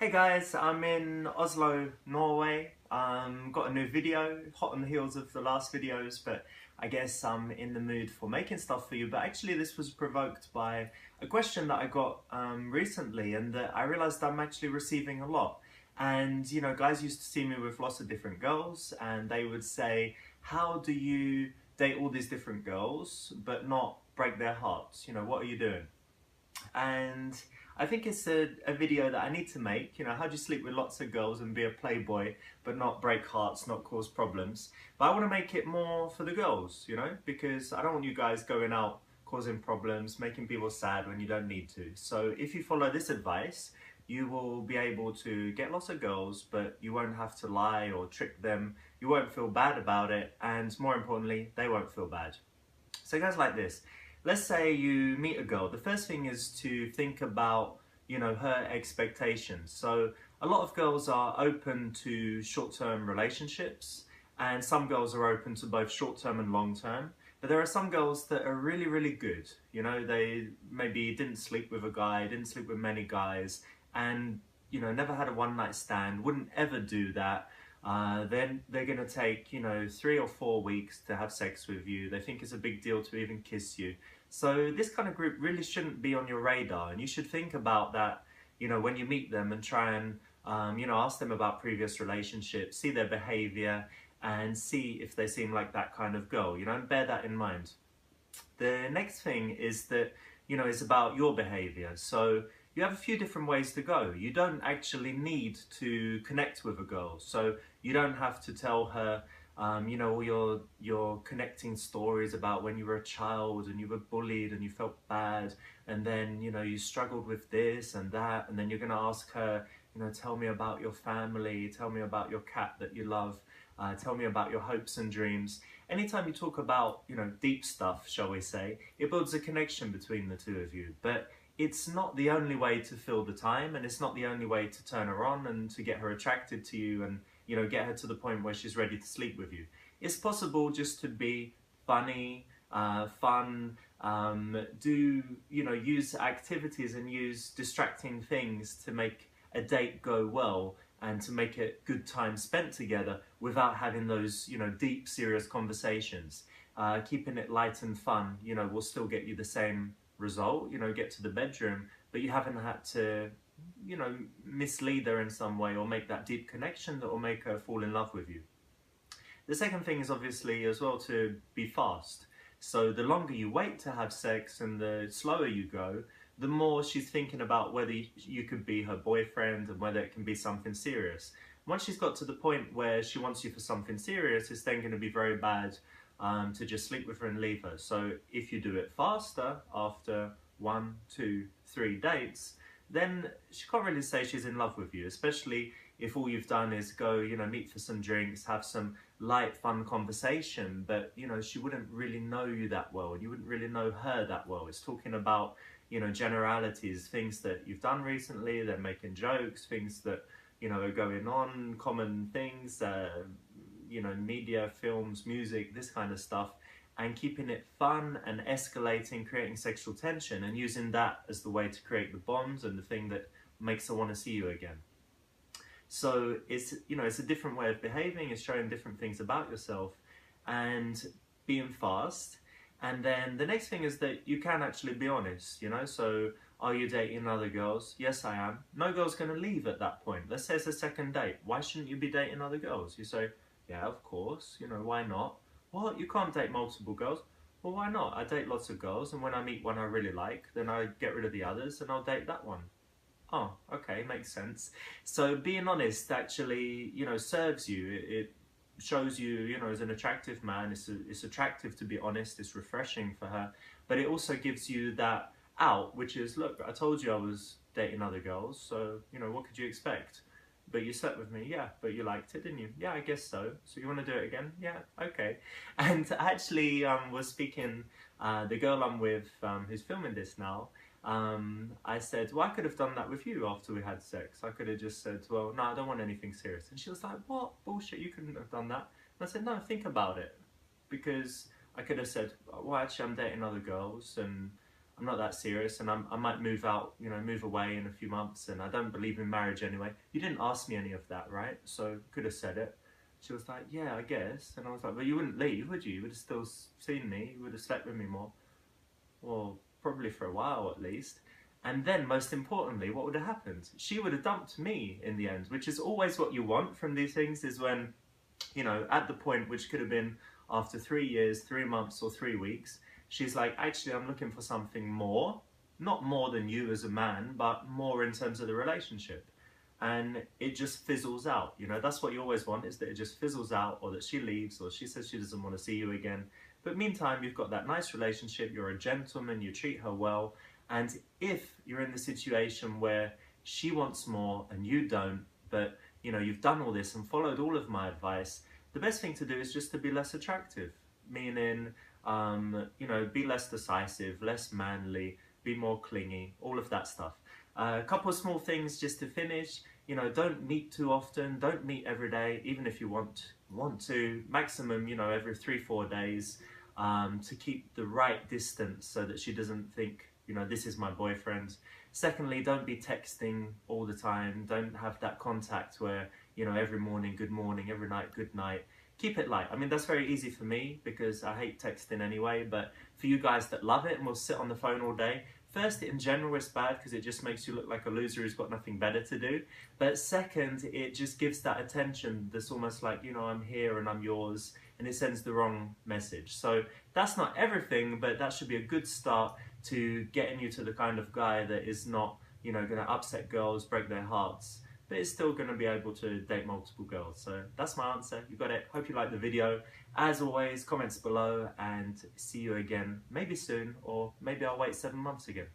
Hey guys, I'm in Oslo, Norway. Got a new video, hot on the heels of the last videos, but I guess I'm in the mood for making stuff for you. But actually this was provoked by a question that I got recently, and that I realized I'm actually receiving a lot. And you know, guys used to see me with lots of different girls, and they would say, how do you date all these different girls but not break their hearts? You know, what are you doing? And I think it's a video that I need to make. You know, how do you sleep with lots of girls and be a playboy but not break hearts, not cause problems? But I want to make it more for the girls, you know, because I don't want you guys going out causing problems, making people sad when you don't need to. So if you follow this advice, you will be able to get lots of girls, but you won't have to lie or trick them. You won't feel bad about it, and more importantly, they won't feel bad. So it goes like this. Let's say you meet a girl. The first thing is to think about, you know, her expectations. So a lot of girls are open to short-term relationships, and some girls are open to both short-term and long-term. But there are some girls that are really, really good. You know, they maybe didn't sleep with a guy, didn't sleep with many guys, and, you know, never had a one-night stand, wouldn't ever do that. Then they're going to take, you know, 3 or 4 weeks to have sex with you. They think it's a big deal to even kiss you. So this kind of group really shouldn't be on your radar, and you should think about that, you know, when you meet them, and try and, you know, ask them about previous relationships, see their behavior, and see if they seem like that kind of girl, you know, and bear that in mind. The next thing is that, you know, is about your behavior. So you have a few different ways to go. You don't actually need to connect with a girl. So you don't have to tell her, you know, all your connecting stories about when you were a child and you were bullied and you felt bad, and then, you know, you struggled with this and that, and then you're going to ask her, you know, tell me about your family, tell me about your cat that you love, tell me about your hopes and dreams. Anytime you talk about, you know, deep stuff, shall we say, it builds a connection between the two of you. But it's not the only way to fill the time, and it's not the only way to turn her on and to get her attracted to you and, you know, get her to the point where she's ready to sleep with you. It's possible just to be funny, fun, do, you know, use activities and use distracting things to make a date go well, and to make it good time spent together without having those, you know, deep, serious conversations. Keeping it light and fun, you know, will still get you the same result, you know, get to the bedroom, but you haven't had to, you know, mislead her in some way or make that deep connection that will make her fall in love with you. The second thing is obviously as well to be fast. So the longer you wait to have sex and the slower you go, the more she's thinking about whether you could be her boyfriend and whether it can be something serious. Once she's got to the point where she wants you for something serious, it's then going to be very bad to just sleep with her and leave her. So if you do it faster, after 1, 2, 3 dates, then she can't really say she's in love with you, especially if all you've done is go, you know, meet for some drinks, have some light, fun conversation, but, you know, she wouldn't really know you that well, and you wouldn't really know her that well. It's talking about, you know, generalities, things that you've done recently, they're making jokes, things that, you know, are going on, common things, you know, media, films, music, this kind of stuff, and keeping it fun and escalating, creating sexual tension, and using that as the way to create the bonds and the thing that makes her want to see you again. So it's, you know, it's a different way of behaving, it's showing different things about yourself and being fast. And then the next thing is that you can actually be honest, you know, so are you dating other girls? Yes, I am. No girl's going to leave at that point. Let's say it's a second date. Why shouldn't you be dating other girls? You say, yeah, of course, you know, why not? What, you can't date multiple girls? Well, why not? I date lots of girls, and when I meet one I really like, then I get rid of the others and I'll date that one. Oh, okay, makes sense. So being honest actually, you know, serves you. It shows you, you know, as an attractive man, it's attractive to be honest, it's refreshing for her, but it also gives you that out, which is, look, I told you I was dating other girls, so, you know, what could you expect? But you slept with me, yeah, but you liked it, didn't you? Yeah, I guess so. So you want to do it again? Yeah, okay. And actually, was speaking, the girl I'm with, who's filming this now, I said, well, I could have done that with you after we had sex. I could have just said, well, no, I don't want anything serious. And she was like, what? Bullshit, you couldn't have done that. And I said, no, think about it. Because I could have said, well, actually, I'm dating other girls, and I'm not that serious, and I might move out, you know, move away in a few months, and I don't believe in marriage anyway. You didn't ask me any of that, right? So could have said it. She was like, yeah, I guess. And I was like, but you wouldn't leave, would you? You would have still seen me. You would have slept with me more. Well, probably for a while at least. And then, most importantly, what would have happened? She would have dumped me in the end, which is always what you want from these things, is when, you know, at the point, which could have been after 3 years, 3 months, or 3 weeks, she's like, actually, I'm looking for something more. Not more than you as a man, but more in terms of the relationship. And it just fizzles out. You know, that's what you always want, is that it just fizzles out, or that she leaves, or she says she doesn't want to see you again. But meantime, you've got that nice relationship, you're a gentleman, you treat her well. And if you're in the situation where she wants more and you don't, but you know, you've done all this and followed all of my advice, the best thing to do is just to be less attractive. Meaning, you know, be less decisive, less manly, be more clingy, all of that stuff. A couple of small things just to finish. You know, don't meet too often, don't meet every day, even if you want to. Maximum, you know, every 3-4 days, to keep the right distance so that she doesn't think, you know, this is my boyfriend. Secondly, don't be texting all the time. Don't have that contact where, you know, every morning, good morning, every night, good night. Keep it light. I mean, that's very easy for me because I hate texting anyway, but for you guys that love it and will sit on the phone all day, first, in general, it's bad because it just makes you look like a loser who's got nothing better to do. But second, it just gives that attention that's almost like, you know, I'm here and I'm yours, and it sends the wrong message. So that's not everything, but that should be a good start to getting you to the kind of guy that is not, you know, going to upset girls, break their hearts, but is still going to be able to date multiple girls. So that's my answer. You got it. Hope you liked the video. As always, comments below, and see you again maybe soon, or maybe I'll wait 7 months again.